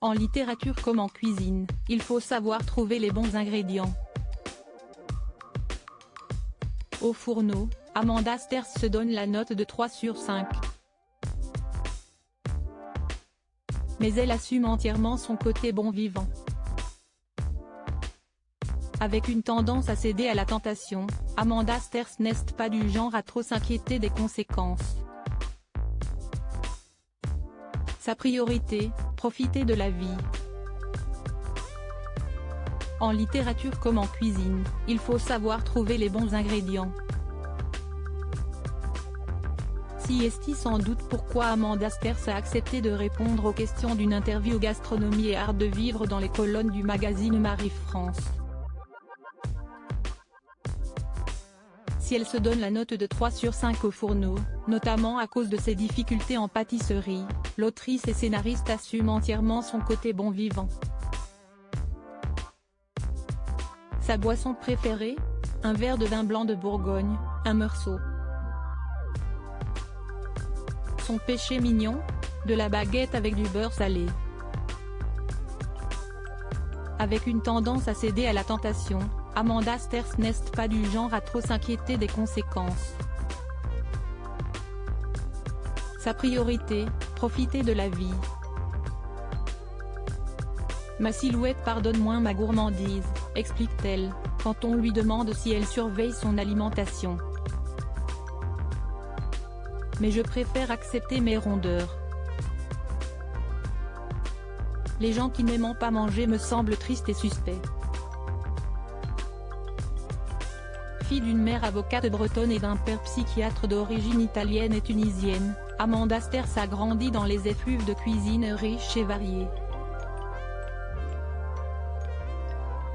En littérature comme en cuisine, il faut savoir trouver les bons ingrédients. Au fourneau, Amanda Sters se donne la note de 3 sur 5. Mais elle assume entièrement son côté bon vivant. Avec une tendance à céder à la tentation, Amanda Sters n'est pas du genre à trop s'inquiéter des conséquences. Sa priorité, profiter de la vie. En littérature comme en cuisine, il faut savoir trouver les bons ingrédients. Si est sans doute pourquoi Amanda Sters a accepté de répondre aux questions d'une interview Gastronomie et art de vivre dans les colonnes du magazine Marie-France. Si elle se donne la note de 3 sur 5 au fourneau, notamment à cause de ses difficultés en pâtisserie, l'autrice et scénariste assume entièrement son côté bon vivant. Sa boisson préférée ? Un verre de vin blanc de Bourgogne, un meursault. Son péché mignon ? De la baguette avec du beurre salé. Avec une tendance à céder à la tentation, Amanda Sters n'est pas du genre à trop s'inquiéter des conséquences. Sa priorité, profiter de la vie. Ma silhouette pardonne moins ma gourmandise, explique-t-elle, quand on lui demande si elle surveille son alimentation. Mais je préfère accepter mes rondeurs. Les gens qui n'aiment pas manger me semblent tristes et suspects. Fille d'une mère avocate bretonne et d'un père psychiatre d'origine italienne et tunisienne, Amanda Sters a grandi dans les effluves de cuisine riche et variée.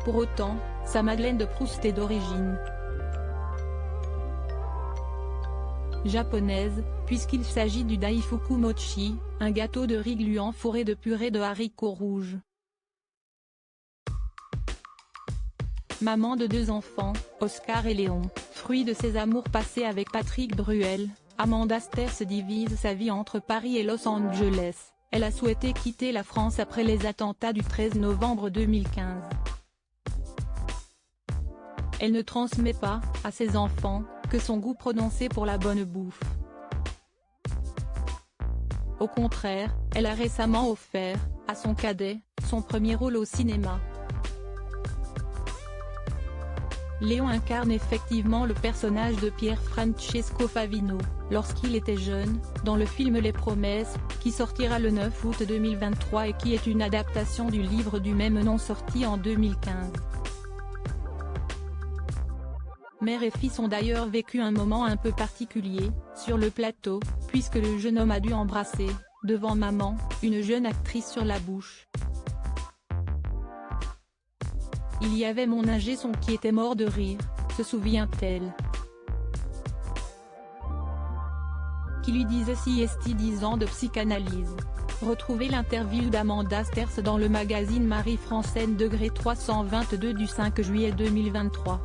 Pour autant, sa Madeleine de Proust est d'origine japonaise, puisqu'il s'agit du daifuku mochi, un gâteau de riz gluant fourré de purée de haricots rouges. Maman de 2 enfants, Oscar et Léon, fruit de ses amours passés avec Patrick Bruel, Amanda Sters divise sa vie entre Paris et Los Angeles. Elle a souhaité quitter la France après les attentats du 13 novembre 2015. Elle ne transmet pas, à ses enfants, que son goût prononcé pour la bonne bouffe. Au contraire, elle a récemment offert, à son cadet, son premier rôle au cinéma. Léon incarne effectivement le personnage de Pier Francesco Favino, lorsqu'il était jeune, dans le film Les Promesses, qui sortira le 9 août 2023 et qui est une adaptation du livre du même nom sorti en 2015. Mère et fils ont d'ailleurs vécu un moment un peu particulier, sur le plateau, puisque le jeune homme a dû embrasser, devant maman, une jeune actrice sur la bouche. Il y avait mon ingé son qui était mort de rire, se souvient-elle. Qui lui disait si est 10 ans de psychanalyse. Retrouvez l'interview d'Amanda Sters dans le magazine Marie-France N°322 du 5 juillet 2023.